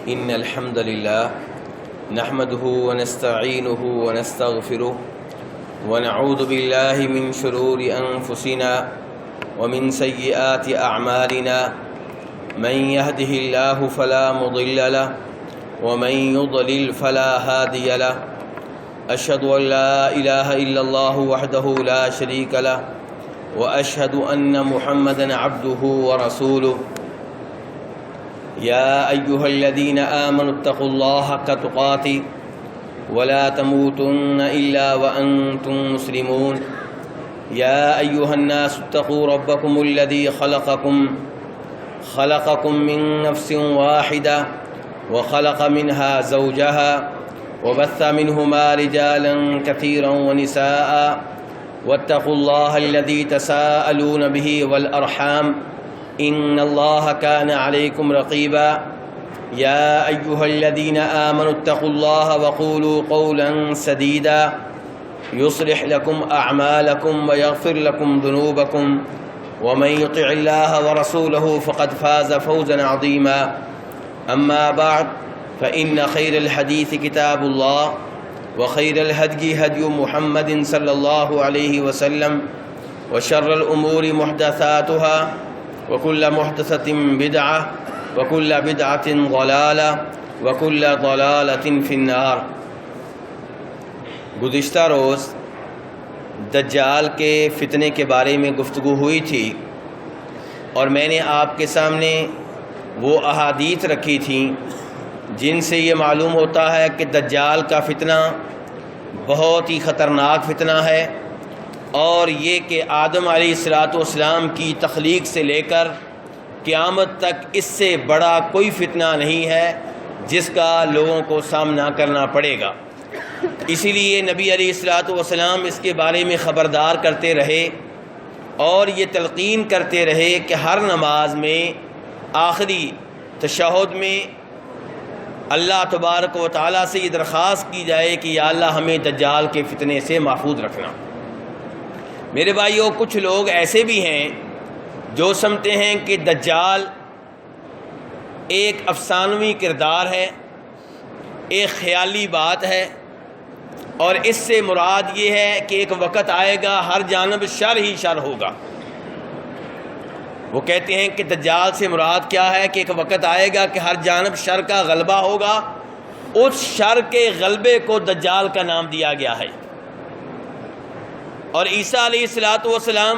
إن الحمد لله نحمده ونستعينه ونستغفره ونعوذ بالله من شرور أنفسنا ومن سيئات أعمالنا من يهده الله فلا مضل له ومن يضلل فلا هادي له أشهد أن لا إله إلا الله وحده لا شريك له وأشهد أن محمدا عبده ورسوله يا أيها الذين آمنوا اتقوا الله حق تقاته ولا تموتن إلا وأنتم مسلمون يا أيها الناس اتقوا ربكم الذي خلقكم من نفس واحدة وخلق منها زوجها وبث منهما رجالا كثيرا ونساء واتقوا الله الذي تساءلون به والأرحام إن الله كان عليكم رقيبا يا أيها الذين آمنوا اتقوا الله وقولوا قولا سديدا يصلح لكم أعمالكم ويغفر لكم ذنوبكم ومن يطع الله ورسوله فقد فاز فوزا عظيما أما بعد فإن خير الحديث كتاب الله وخير الهدي هدي محمد صلى الله عليه وسلم وشر الأمور محدثاتها وكل محدثة بدعة وكل بدعة ضلالة وكل ضلالة في النار۔ گزشتہ روز دجال کے فتنے کے بارے میں گفتگو ہوئی تھی اور میں نے آپ کے سامنے وہ احادیث رکھی تھیں جن سے یہ معلوم ہوتا ہے کہ دجال کا فتنہ بہت ہی خطرناک فتنہ ہے، اور یہ کہ آدم علیہ السلام کی تخلیق سے لے کر قیامت تک اس سے بڑا کوئی فتنہ نہیں ہے جس کا لوگوں کو سامنا کرنا پڑے گا۔ اسی لیے نبی علیہ السلام اس کے بارے میں خبردار کرتے رہے اور یہ تلقین کرتے رہے کہ ہر نماز میں آخری تشہد میں اللہ تبارک و تعالیٰ سے یہ درخواست کی جائے کہ یا اللہ ہمیں دجال کے فتنے سے محفوظ رکھنا۔ میرے بھائیوں، کچھ لوگ ایسے بھی ہیں جو سمجھتے ہیں کہ دجال ایک افسانوی کردار ہے، ایک خیالی بات ہے، اور اس سے مراد یہ ہے کہ ایک وقت آئے گا ہر جانب شر ہی شر ہوگا۔ وہ کہتے ہیں کہ دجال سے مراد کیا ہے کہ ایک وقت آئے گا کہ ہر جانب شر کا غلبہ ہوگا، اس شر کے غلبے کو دجال کا نام دیا گیا ہے۔ اور عیسیٰ علیہ السلام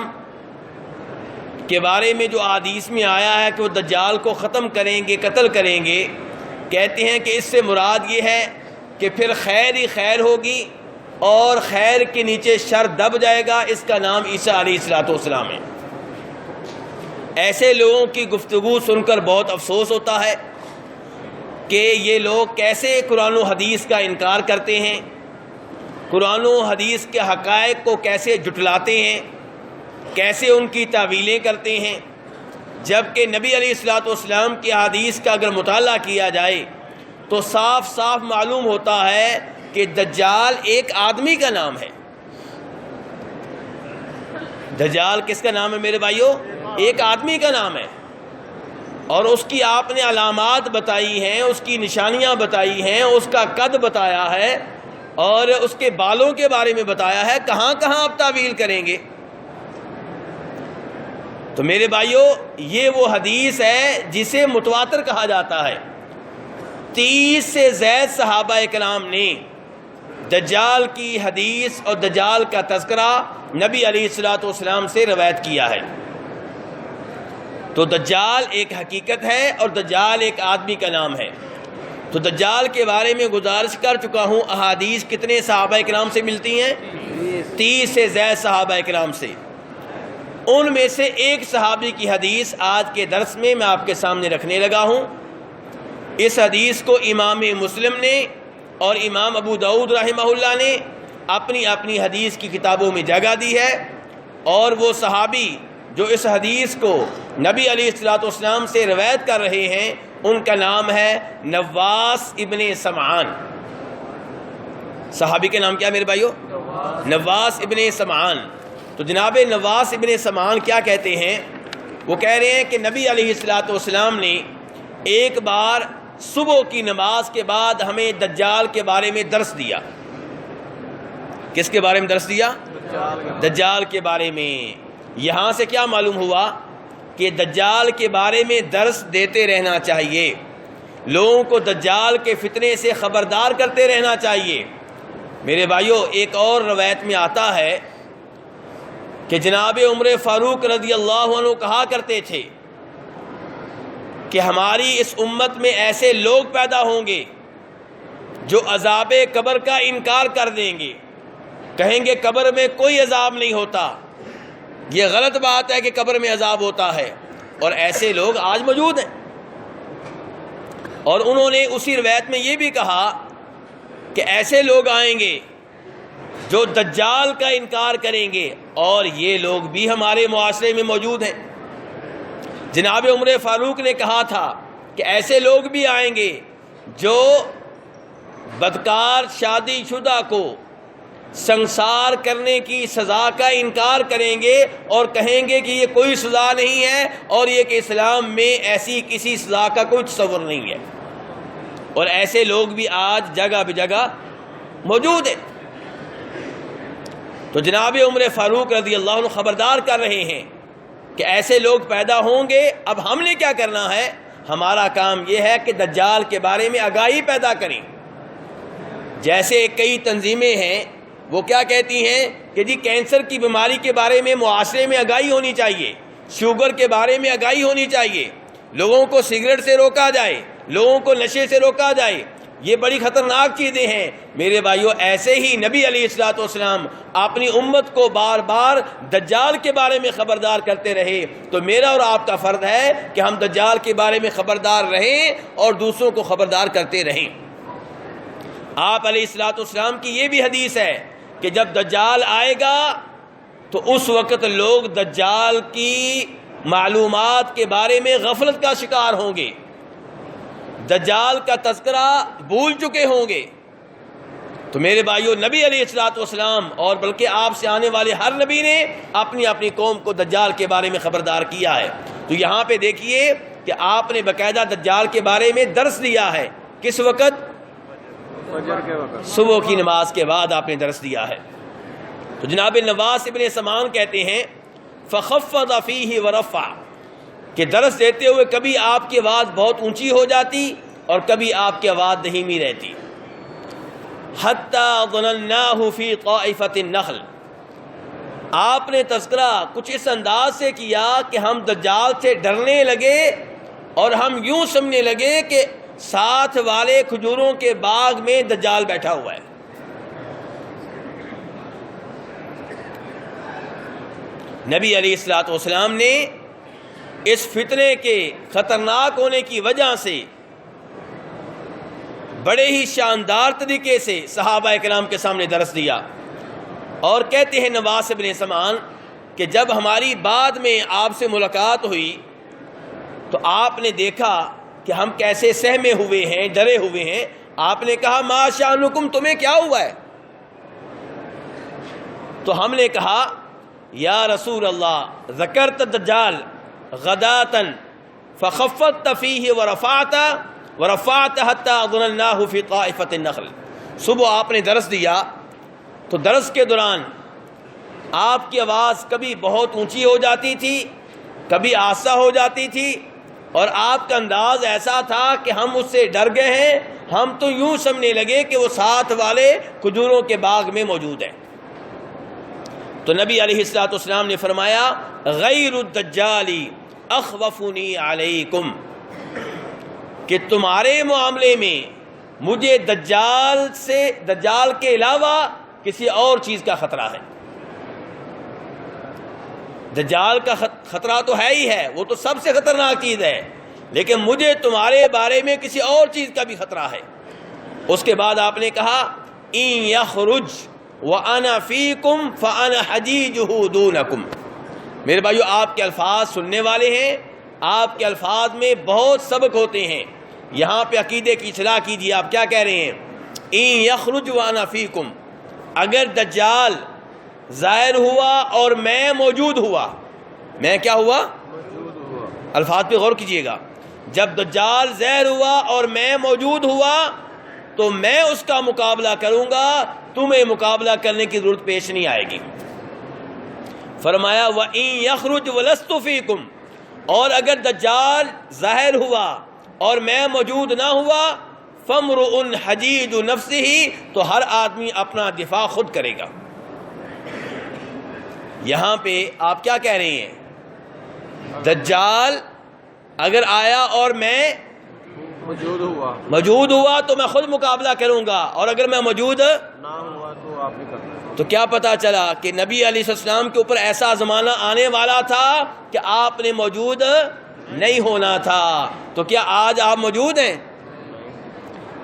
کے بارے میں جو احادیث میں آیا ہے کہ وہ دجال کو ختم کریں گے، قتل کریں گے، کہتے ہیں کہ اس سے مراد یہ ہے کہ پھر خیر ہی خیر ہوگی اور خیر کے نیچے شر دب جائے گا۔ اس کا نام عیسیٰ علیہ السلام ہے۔ ایسے لوگوں کی گفتگو سن کر بہت افسوس ہوتا ہے کہ یہ لوگ کیسے قرآن و حدیث کا انکار کرتے ہیں، قرآن و حدیث کے حقائق کو کیسے جھٹلاتے ہیں، کیسے ان کی تعویلیں کرتے ہیں، جبکہ نبی علیہ السلام کی حدیث کا اگر مطالعہ کیا جائے تو صاف صاف معلوم ہوتا ہے کہ دجال ایک آدمی کا نام ہے۔ دجال کس کا نام ہے میرے بھائیوں؟ ایک آدمی کا نام ہے، اور اس کی آپ نے علامات بتائی ہیں، اس کی نشانیاں بتائی ہیں، اس کا قد بتایا ہے اور اس کے بالوں کے بارے میں بتایا ہے۔ کہاں کہاں آپ تعویل کریں گے؟ تو میرے بھائیوں، یہ وہ حدیث ہے جسے متواتر کہا جاتا ہے۔ 30 سے زائد صحابہ کرام نے دجال کی حدیث اور دجال کا تذکرہ نبی علیہ السلام سے روایت کیا ہے۔ تو دجال ایک حقیقت ہے اور دجال ایک آدمی کا نام ہے۔ تو دجال کے بارے میں گزارش کر چکا ہوں، احادیث کتنے صحابہ کرام سے ملتی ہیں؟ 30 سے زائد صحابہ کرام سے۔ ان میں سے ایک صحابی کی حدیث آج کے درس میں آپ کے سامنے رکھنے لگا ہوں۔ اس حدیث کو امام مسلم نے اور امام ابو داؤد رحمہ اللہ نے اپنی اپنی حدیث کی کتابوں میں جگہ دی ہے، اور وہ صحابی جو اس حدیث کو نبی علیہ السلام سے روایت کر رہے ہیں ان کا نام ہے نواس ابن سمعان۔ صحابی کے نام کیا میرے بھائیو؟ نواس ابن سمعان۔ تو جناب نواس ابن سمعان کیا کہتے ہیں؟ وہ کہہ رہے ہیں کہ نبی علیہ السلام نے ایک بار صبح کی نماز کے بعد ہمیں دجال کے بارے میں درس دیا۔ کس کے بارے میں درس دیا؟ دجال کے بارے میں۔ یہاں سے کیا معلوم ہوا کہ دجال کے بارے میں درس دیتے رہنا چاہیے، لوگوں کو دجال کے فتنے سے خبردار کرتے رہنا چاہیے۔ میرے بھائیوں، ایک اور روایت میں آتا ہے کہ جناب عمر فاروق رضی اللہ عنہ کہا کرتے تھے کہ ہماری اس امت میں ایسے لوگ پیدا ہوں گے جو عذاب قبر کا انکار کر دیں گے، کہیں گے قبر میں کوئی عذاب نہیں ہوتا، یہ غلط بات ہے کہ قبر میں عذاب ہوتا ہے، اور ایسے لوگ آج موجود ہیں۔ اور انہوں نے اسی روایت میں یہ بھی کہا کہ ایسے لوگ آئیں گے جو دجال کا انکار کریں گے، اور یہ لوگ بھی ہمارے معاشرے میں موجود ہیں۔ جناب عمر فاروق نے کہا تھا کہ ایسے لوگ بھی آئیں گے جو بدکار شادی شدہ کو سنسار کرنے کی سزا کا انکار کریں گے اور کہیں گے کہ یہ کوئی سزا نہیں ہے، اور یہ کہ اسلام میں ایسی کسی سزا کا کوئی تصور نہیں ہے، اور ایسے لوگ بھی آج جگہ بجگہ موجود ہیں۔ تو جناب عمر فاروق رضی اللہ عنہ خبردار کر رہے ہیں کہ ایسے لوگ پیدا ہوں گے۔ اب ہم نے کیا کرنا ہے؟ ہمارا کام یہ ہے کہ دجال کے بارے میں آگاہی پیدا کریں۔ جیسے کئی تنظیمیں ہیں وہ کیا کہتی ہیں کہ جی کینسر کی بیماری کے بارے میں معاشرے میں آگاہی ہونی چاہیے، شوگر کے بارے میں آگاہی ہونی چاہیے، لوگوں کو سگریٹ سے روکا جائے، لوگوں کو نشے سے روکا جائے، یہ بڑی خطرناک چیزیں ہیں۔ میرے بھائیوں، ایسے ہی نبی علیہ الصلوۃ والسلام اپنی امت کو بار بار دجال کے بارے میں خبردار کرتے رہے، تو میرا اور آپ کا فرض ہے کہ ہم دجال کے بارے میں خبردار رہیں اور دوسروں کو خبردار کرتے رہیں۔ آپ علیہ الصلوۃ والسلام کی یہ بھی حدیث ہے کہ جب دجال آئے گا تو اس وقت لوگ دجال کی معلومات کے بارے میں غفلت کا شکار ہوں گے، دجال کا تذکرہ بھول چکے ہوں گے۔ تو میرے بھائیوں، نبی علیہ الصلوۃ والسلام اور بلکہ آپ سے آنے والے ہر نبی نے اپنی اپنی قوم کو دجال کے بارے میں خبردار کیا ہے۔ تو یہاں پہ دیکھیے کہ آپ نے باقاعدہ دجال کے بارے میں درس دیا ہے۔ کس وقت؟ فجر کے وقت، صبح کی نماز کے بعد آپ نے درس دیا ہے۔ تو جناب نواس ابن سمان کہتے ہیں فخفض فیہ ورفع، کہ درس دیتے ہوئے کبھی آپ کی آواز بہت اونچی ہو جاتی اور کبھی آپ کی آواز دھیمی رہتی۔ حتی ظنناہ فی طائفۃ النخل، آپ نے تذکرہ کچھ اس انداز سے کیا کہ ہم دجال سے ڈرنے لگے اور ہم یوں سمجھنے لگے کہ ساتھ والے کھجوروں کے باغ میں دجال بیٹھا ہوا ہے۔ نبی علیہ الصلوۃ والسلام نے اس فتنے کے خطرناک ہونے کی وجہ سے بڑے ہی شاندار طریقے سے صحابہ کرام کے سامنے درس دیا، اور کہتے ہیں نواس ابن سمان کہ جب ہماری بعد میں آپ سے ملاقات ہوئی تو آپ نے دیکھا کہ ہم کیسے سہمے ہوئے ہیں، ڈرے ہوئے ہیں۔ آپ نے کہا ما شانکم، تمہیں کیا ہوا ہے؟ تو ہم نے کہا یا رسول اللہ ذکرت الدجال غداتن فخفضت فیہ ورفعت حتی ظنناہ فی طائفۃ النخل۔ صبح آپ نے درس دیا تو درس کے دوران آپ کی آواز کبھی بہت اونچی ہو جاتی تھی، کبھی آہستہ ہو جاتی تھی، اور آپ کا انداز ایسا تھا کہ ہم اس سے ڈر گئے ہیں، ہم تو یوں سمجھنے لگے کہ وہ ساتھ والے کھجوروں کے باغ میں موجود ہیں۔ تو نبی علیہ الصلوۃ والسلام نے فرمایا غیر الدجال اخوفنی علیکم، کہ تمہارے معاملے میں مجھے دجال کے علاوہ کسی اور چیز کا خطرہ ہے۔ دجال کا خطرہ تو ہے ہی ہے، وہ تو سب سے خطرناک چیز ہے، لیکن مجھے تمہارے بارے میں کسی اور چیز کا بھی خطرہ ہے۔ اس کے بعد آپ نے کہا ان یخرج وانا فیکم فانا حجیجہ دونکم۔ میرے بھائیو، آپ کے الفاظ سننے والے ہیں، آپ کے الفاظ میں بہت سبق ہوتے ہیں۔ یہاں پہ عقیدے کی اصلاح کیجیے۔ آپ کیا کہہ رہے ہیں؟ ان یخرج وانا فیکم، اگر دجال ظاہر ہوا اور میں موجود ہوا، میں کیا ہوا؟ موجود ہوا، الفاظ پہ غور کیجیے گا۔ جب دجال ظاہر ہوا اور میں موجود ہوا تو میں اس کا مقابلہ کروں گا، تمہیں مقابلہ کرنے کی ضرورت پیش نہیں آئے گی۔ فرمایا وَإِن يَخْرُجْ وَلَسْتُ فِيكُمْ، اور اگر دجال ظاہر ہوا اور میں موجود نہ ہوا، فَامْرُؤٌ حَدِيدُ نَفْسِهِ، تو ہر آدمی اپنا دفاع خود کرے گا۔ یہاں پہ آپ کیا کہہ رہے ہیں؟ دجال اگر آیا اور میں موجود ہوا تو میں خود مقابلہ کروں گا، اور اگر میں موجود نہ ہوا تو آپ بھی کرنا۔ تو کیا پتا چلا کہ نبی علیہ السلام کے اوپر ایسا زمانہ آنے والا تھا کہ آپ نے موجود نہیں ہونا تھا۔ تو کیا آج آپ موجود ہیں؟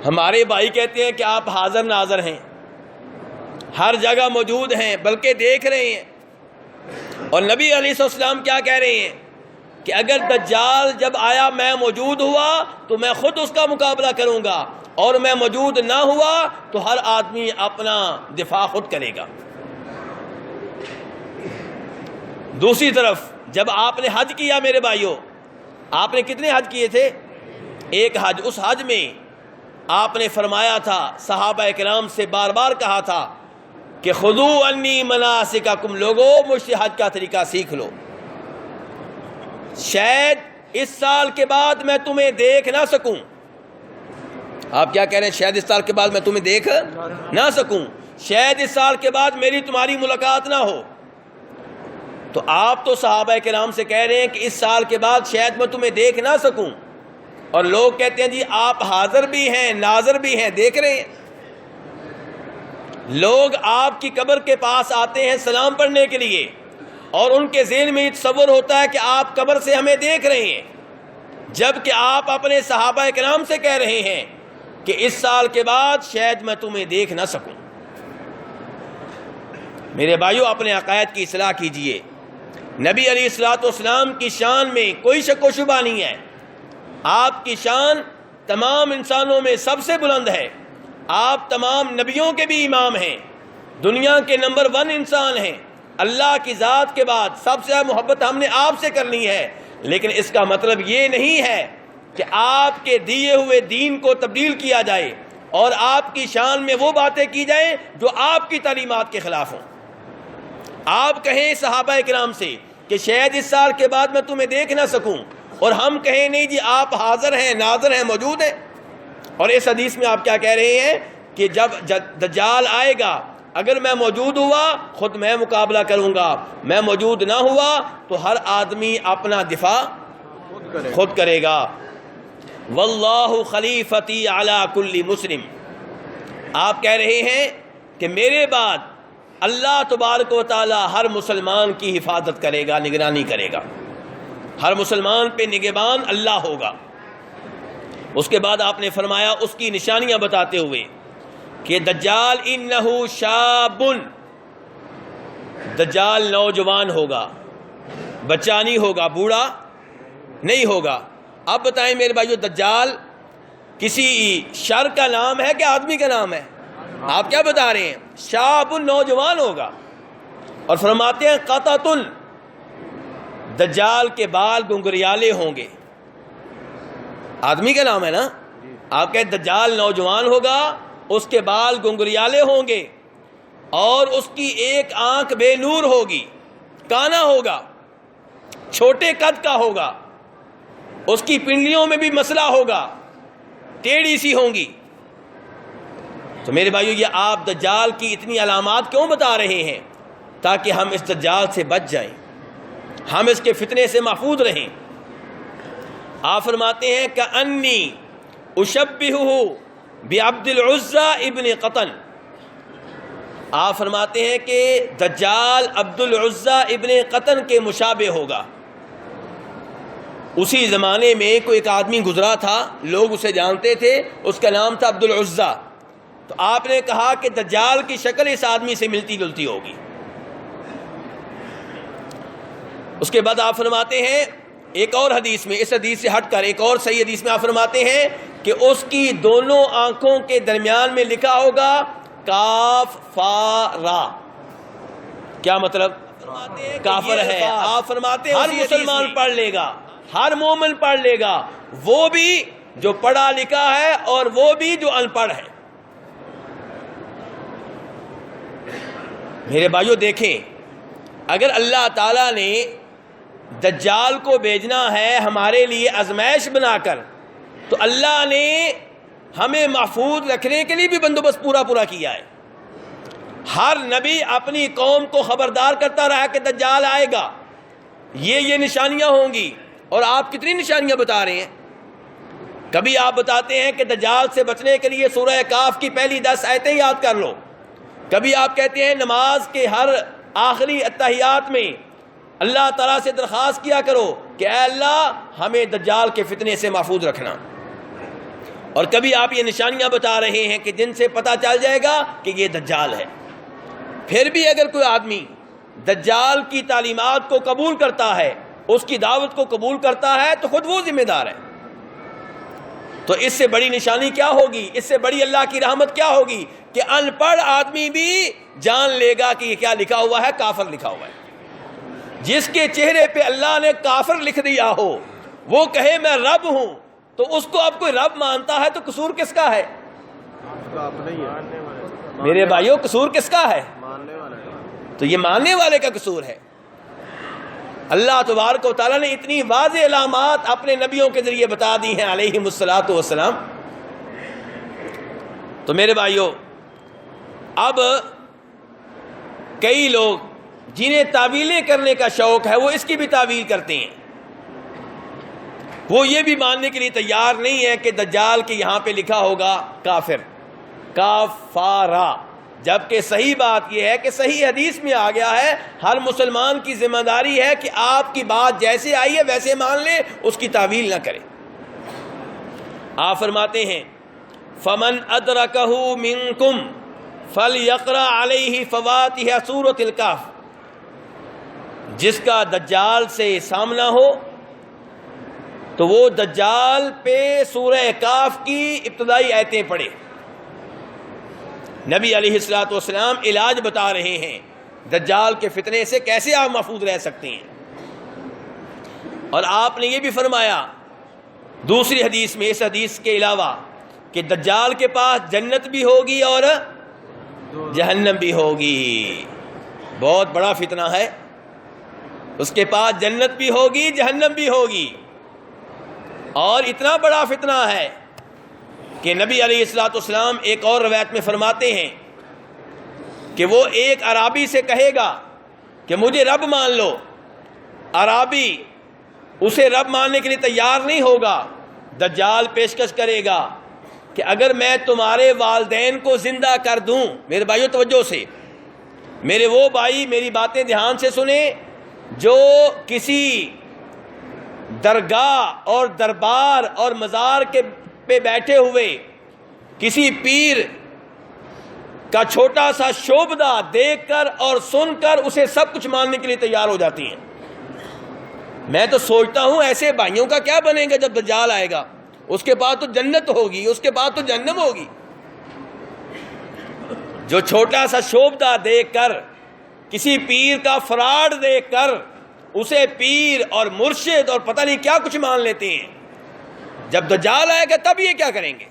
ہمارے بھائی کہتے ہیں کہ آپ حاضر ناظر ہیں، ہر جگہ موجود ہیں، بلکہ دیکھ رہے ہیں۔ اور نبی علیہ السلام کیا کہہ رہے ہیں کہ اگر دجال جب آیا میں موجود ہوا تو میں خود اس کا مقابلہ کروں گا، اور میں موجود نہ ہوا تو ہر آدمی اپنا دفاع خود کرے گا۔ دوسری طرف جب آپ نے حج کیا میرے بھائیوں، آپ نے کتنے حج کیے تھے؟ ایک حج۔ اس حج میں آپ نے فرمایا تھا، صحابہ کرام سے بار بار کہا تھا کہ خذوا عنی مناسککم، لوگوں مجھ سے حج کا طریقہ سیکھ لو، شاید اس سال کے بعد میں تمہیں دیکھ نہ سکوں۔ آپ کیا کہہ رہے ہیں؟ شاید اس سال کے بعد میں تمہیں دیکھ نہ سکوں، شاید اس سال کے بعد میری تمہاری ملاقات نہ ہو۔ تو آپ تو صحابہ کرام سے کہہ رہے ہیں کہ اس سال کے بعد شاید میں تمہیں دیکھ نہ سکوں، اور لوگ کہتے ہیں جی آپ حاضر بھی ہیں ناظر بھی ہیں، دیکھ رہے ہیں۔ لوگ آپ کی قبر کے پاس آتے ہیں سلام پڑھنے کے لیے، اور ان کے ذہن میں یہ تصور ہوتا ہے کہ آپ قبر سے ہمیں دیکھ رہے ہیں، جبکہ آپ اپنے صحابہ کرام سے کہہ رہے ہیں کہ اس سال کے بعد شاید میں تمہیں دیکھ نہ سکوں۔ میرے بھائیوں، اپنے عقائد کی اصلاح کیجئے۔ نبی علیہ الصلوۃ والسلام کی شان میں کوئی شک و شبہ نہیں ہے، آپ کی شان تمام انسانوں میں سب سے بلند ہے، آپ تمام نبیوں کے بھی امام ہیں، دنیا کے نمبر 1 انسان ہیں، اللہ کی ذات کے بعد سب سے محبت ہم نے آپ سے کرنی ہے، لیکن اس کا مطلب یہ نہیں ہے کہ آپ کے دیے ہوئے دین کو تبدیل کیا جائے اور آپ کی شان میں وہ باتیں کی جائیں جو آپ کی تعلیمات کے خلاف ہوں۔ آپ کہیں صحابہ کرام سے کہ شاید اس سال کے بعد میں تمہیں دیکھ نہ سکوں، اور ہم کہیں نہیں جی آپ حاضر ہیں ناظر ہیں موجود ہیں۔ اور اس حدیث میں آپ کیا کہہ رہے ہیں کہ جب دجال آئے گا، اگر میں موجود ہوا خود میں مقابلہ کروں گا، میں موجود نہ ہوا تو ہر آدمی اپنا دفاع خود کرے گا۔ واللہ خلیفتی علی کل مسلم، آپ کہہ رہے ہیں کہ میرے بعد اللہ تبارک و تعالی ہر مسلمان کی حفاظت کرے گا، نگرانی کرے گا، ہر مسلمان پہ نگہبان اللہ ہوگا۔ اس کے بعد آپ نے فرمایا اس کی نشانیاں بتاتے ہوئے کہ دجال انہو شاب، دجال نوجوان ہوگا، بچہ نہیں ہوگا، بوڑھا نہیں ہوگا۔ اب بتائیں میرے بھائیو، دجال کسی شر کا نام ہے کہ آدمی کا نام ہے؟ آپ کیا بتا رہے ہیں؟ شاب، نوجوان ہوگا۔ اور فرماتے ہیں قطۃ، دجال کے بال گنگریالے ہوں گے۔ آدمی کا نام ہے نا؟ آپ کہتے دجال نوجوان ہوگا، اس کے بال گنگریالے ہوں گے، اور اس کی ایک آنکھ بے نور ہوگی، کانا ہوگا، چھوٹے قد کا ہوگا، اس کی پنڈلیوں میں بھی مسئلہ ہوگا، ٹیڑھی سی ہوں گی۔ تو میرے بھائیو، یہ آپ دجال کی اتنی علامات کیوں بتا رہے ہیں؟ تاکہ ہم اس دجال سے بچ جائیں، ہم اس کے فتنے سے محفوظ رہیں۔ آپ فرماتے ہیں کأنی اشبہہ بعبد العزیٰ ابن قطن، آپ فرماتے ہیں کہ دجال عبد العزیٰ ابن قطن کے مشابہ ہوگا۔ اسی زمانے میں کوئی ایک آدمی گزرا تھا، لوگ اسے جانتے تھے، اس کا نام تھا عبد العزیٰ۔ تو آپ نے کہا کہ دجال کی شکل اس آدمی سے ملتی جلتی ہوگی۔ اس کے بعد آپ فرماتے ہیں ایک اور حدیث میں، اس حدیث سے ہٹ کر ایک اور صحیح حدیث میں آپ فرماتے ہیں کہ اس کی دونوں آنکھوں کے درمیان میں لکھا ہوگا کاف فا را۔ کیا مطلب؟ کافر ہے۔ آپ فرماتے ہیں ہر مسلمان پڑھ لے گا، ہر مومن پڑھ لے گا، وہ بھی جو پڑھا لکھا ہے اور وہ بھی جو ان پڑھ ہے۔ میرے بھائیو دیکھیں، اگر اللہ تعالیٰ نے دجال کو بھیجنا ہے ہمارے لیے آزمائش بنا کر، تو اللہ نے ہمیں محفوظ رکھنے کے لیے بھی بندوبست پورا کیا ہے۔ ہر نبی اپنی قوم کو خبردار کرتا رہا کہ دجال آئے گا، یہ نشانیاں ہوں گی، اور آپ کتنی نشانیاں بتا رہے ہیں۔ کبھی آپ بتاتے ہیں کہ دجال سے بچنے کے لیے سورہ کاف کی پہلی 10 آیتیں یاد کر لو، کبھی آپ کہتے ہیں نماز کے ہر آخری اتحیات میں اللہ تعالیٰ سے درخواست کیا کرو کہ اے اللہ ہمیں دجال کے فتنے سے محفوظ رکھنا، اور کبھی آپ یہ نشانیاں بتا رہے ہیں کہ جن سے پتہ چل جائے گا کہ یہ دجال ہے۔ پھر بھی اگر کوئی آدمی دجال کی تعلیمات کو قبول کرتا ہے، اس کی دعوت کو قبول کرتا ہے، تو خود وہ ذمہ دار ہے۔ تو اس سے بڑی نشانی کیا ہوگی، اس سے بڑی اللہ کی رحمت کیا ہوگی کہ ان پڑھ آدمی بھی جان لے گا کہ یہ کیا لکھا ہوا ہے، کافر لکھا ہوا ہے۔ جس کے چہرے پہ اللہ نے کافر لکھ دیا ہو، وہ کہے میں رب ہوں، تو اس کو اب کوئی رب مانتا ہے تو قصور کس کا ہے؟ میرے بھائیوں قصور کس کا ہے؟ تو یہ ماننے والے کا قصور ہے۔ اللہ تبارک و تعالیٰ نے اتنی واضح علامات اپنے نبیوں کے ذریعے بتا دی ہیں علیہم الصلاۃ والسلام۔ تو میرے بھائیوں، اب کئی لوگ جنہیں تعویلیں کرنے کا شوق ہے وہ اس کی بھی تعویل کرتے ہیں، وہ یہ بھی ماننے کے لیے تیار نہیں ہے کہ دجال کے یہاں پہ لکھا ہوگا کافر، کافارا، جبکہ صحیح بات یہ ہے کہ صحیح حدیث میں آ گیا ہے ہر مسلمان کی ذمہ داری ہے کہ آپ کی بات جیسے آئی ہے ویسے مان لے، اس کی تعویل نہ کرے۔ آپ فرماتے ہیں فمن ادرکہ منکم فلیقرأ علیہ فواتح سورۃ الکہف، جس کا دجال سے سامنا ہو تو وہ دجال پہ سورہ کہف کی ابتدائی آیتیں پڑھے۔ نبی علیہ الصلوۃ والسلام علاج بتا رہے ہیں دجال کے فتنے سے کیسے آپ محفوظ رہ سکتے ہیں، اور آپ نے یہ بھی فرمایا دوسری حدیث میں، اس حدیث کے علاوہ، کہ دجال کے پاس جنت بھی ہوگی اور جہنم بھی ہوگی۔ بہت بڑا فتنہ ہے، اس کے پاس جنت بھی ہوگی جہنم بھی ہوگی، اور اتنا بڑا فتنہ ہے کہ نبی علیہ الصلوۃ والسلام ایک اور روایت میں فرماتے ہیں کہ وہ ایک عرابی سے کہے گا کہ مجھے رب مان لو، عرابی اسے رب ماننے کے لیے تیار نہیں ہوگا، دجال پیشکش کرے گا کہ اگر میں تمہارے والدین کو زندہ کر دوں، میرے بھائیوں توجہ سے، میرے وہ بھائی میری باتیں دھیان سے سنیں جو کسی درگاہ اور دربار اور مزار کے پہ بیٹھے ہوئے کسی پیر کا چھوٹا سا شعبدہ دیکھ کر اور سن کر اسے سب کچھ ماننے کے لیے تیار ہو جاتی ہیں۔ میں تو سوچتا ہوں ایسے بھائیوں کا کیا بنے گا جب دجال آئے گا، اس کے بعد تو جنت ہوگی، اس کے بعد تو جہنم ہوگی۔ جو چھوٹا سا شعبدہ دیکھ کر، کسی پیر کا فراڈ دیکھ کر اسے پیر اور مرشد اور پتہ نہیں کیا کچھ مان لیتے ہیں، جب دجال آئے گا تب یہ کیا کریں گے؟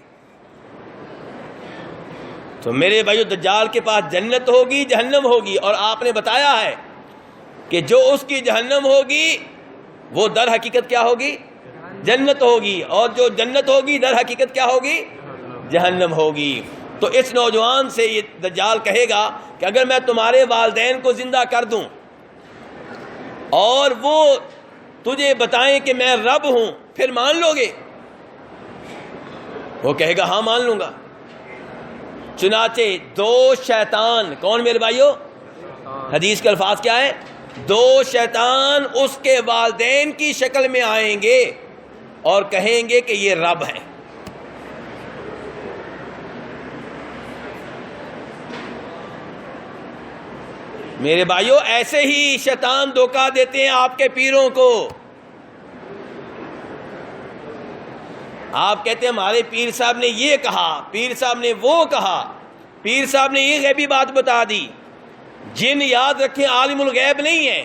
تو میرے بھائیو دجال کے پاس جنت ہوگی جہنم ہوگی، اور آپ نے بتایا ہے کہ جو اس کی جہنم ہوگی وہ در حقیقت کیا ہوگی؟ جنت ہوگی، اور جو جنت ہوگی در حقیقت کیا ہوگی؟ جہنم ہوگی۔ تو اس نوجوان سے یہ دجال کہے گا کہ اگر میں تمہارے والدین کو زندہ کر دوں اور وہ تجھے بتائیں کہ میں رب ہوں، پھر مان لو گے؟ وہ کہے گا ہاں مان لوں گا۔ چنانچہ دو شیطان، کون میرے بھائیو؟ حدیث کے الفاظ کیا ہے؟ دو شیطان اس کے والدین کی شکل میں آئیں گے اور کہیں گے کہ یہ رب ہے۔ میرے بھائیو ایسے ہی شیطان دھوکہ دیتے ہیں آپ کے پیروں کو۔ آپ کہتے ہیں ہمارے پیر صاحب نے یہ کہا، پیر صاحب نے وہ کہا، پیر صاحب نے یہ غیبی بات بتا دی۔ جن یاد رکھیں عالم الغیب نہیں ہے،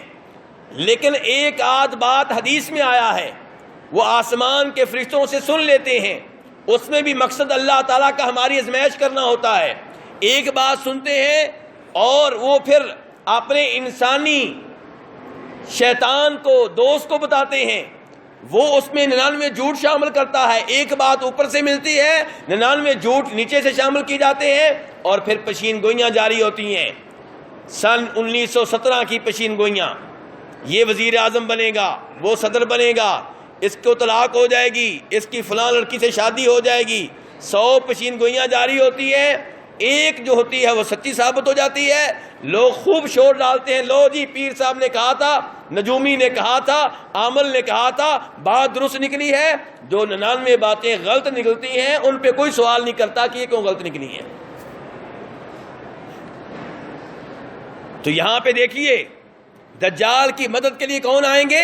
لیکن ایک آدھ بات حدیث میں آیا ہے وہ آسمان کے فرشتوں سے سن لیتے ہیں، اس میں بھی مقصد اللہ تعالیٰ کا ہماری آزمائش کرنا ہوتا ہے۔ ایک بات سنتے ہیں اور وہ پھر اپنے انسانی شیطان کو، دوست کو بتاتے ہیں، وہ اس میں 99 جھوٹ شامل کرتا ہے۔ ایک بات اوپر سے ملتی ہے، 99 جھوٹ نیچے سے شامل کی جاتے ہیں، اور پھر پشین گوئیاں جاری ہوتی ہیں۔ سن 1917 کی پشین گوئیاں، یہ وزیر اعظم بنے گا، وہ صدر بنے گا، اس کو طلاق ہو جائے گی، اس کی فلاں لڑکی سے شادی ہو جائے گی، 100 پشین گوئیاں جاری ہوتی ہے، ایک جو ہوتی ہے وہ سچی ثابت ہو جاتی ہے۔ لوگ خوب شور ڈالتے ہیں، لو جی پیر صاحب نے کہا تھا، نجومی نے کہا تھا، عامل نے کہا تھا، بات درست نکلی ہے۔ جو 99 باتیں غلط نکلتی ہیں ان پہ کوئی سوال نہیں کرتا کہ یہ کیوں غلط نکلی ہیں۔ تو یہاں پہ دیکھیے دجال کی مدد کے لیے کون آئیں گے؟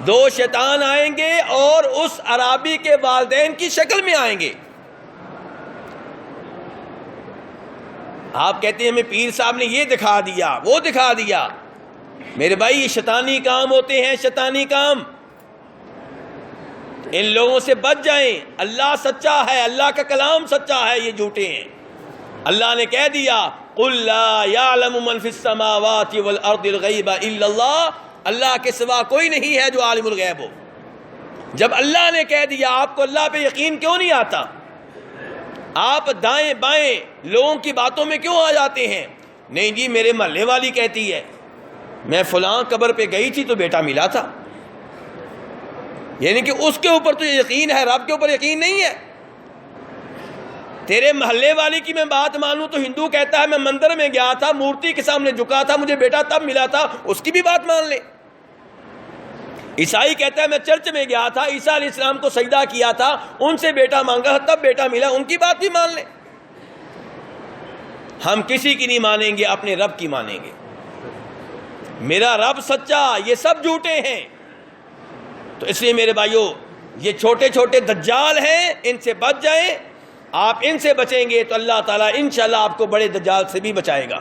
2 شیطان آئیں گے اور اس عرابی کے والدین کی شکل میں آئیں گے۔ آپ کہتے ہیں ہمیں پیر صاحب نے یہ دکھا دیا، وہ دکھا دیا۔ میرے بھائی یہ شیطانی کام ہوتے ہیں، شیطانی کام۔ ان لوگوں سے بچ جائیں۔ اللہ سچا ہے، اللہ کا کلام سچا ہے، یہ جھوٹے ہیں۔ اللہ نے کہہ دیا قُلْ لَا يَعْلَمُ مَنْ فِي السَّمَاوَاتِ وَالْأَرْضِ الْغَيْبَ إِلَّا اللَّهُ، اللہ کے سوا کوئی نہیں ہے جو عالم الغیب ہو۔ جب اللہ نے کہہ دیا، آپ کو اللہ پہ یقین کیوں نہیں آتا؟ آپ دائیں بائیں لوگوں کی باتوں میں کیوں آ جاتے ہیں؟ نہیں جی میرے محلے والی کہتی ہے، میں فلاں قبر پہ گئی تھی تو بیٹا ملا تھا۔ یعنی کہ اس کے اوپر تو یقین ہے، رب کے اوپر یقین نہیں ہے۔ تیرے محلے والی کی میں بات مانوں تو ہندو کہتا ہے میں مندر میں گیا تھا، مورتی کے سامنے جھکا تھا، مجھے بیٹا تب ملا تھا، اس کی بھی بات مان لے۔ عیسائی کہتا ہے میں چرچ میں گیا تھا، عیسیٰ علیہ السلام کو سجدہ کیا تھا، ان سے بیٹا مانگا تب بیٹا ملا، ان کی بات بھی مان لیں۔ ہم کسی کی نہیں مانیں گے، اپنے رب کی مانیں گے۔ میرا رب سچا، یہ سب جھوٹے ہیں۔ تو اس لیے میرے بھائیوں یہ چھوٹے چھوٹے دجال ہیں، ان سے بچ جائیں۔ آپ ان سے بچیں گے تو اللہ تعالیٰ انشاءاللہ آپ کو بڑے دجال سے بھی بچائے گا۔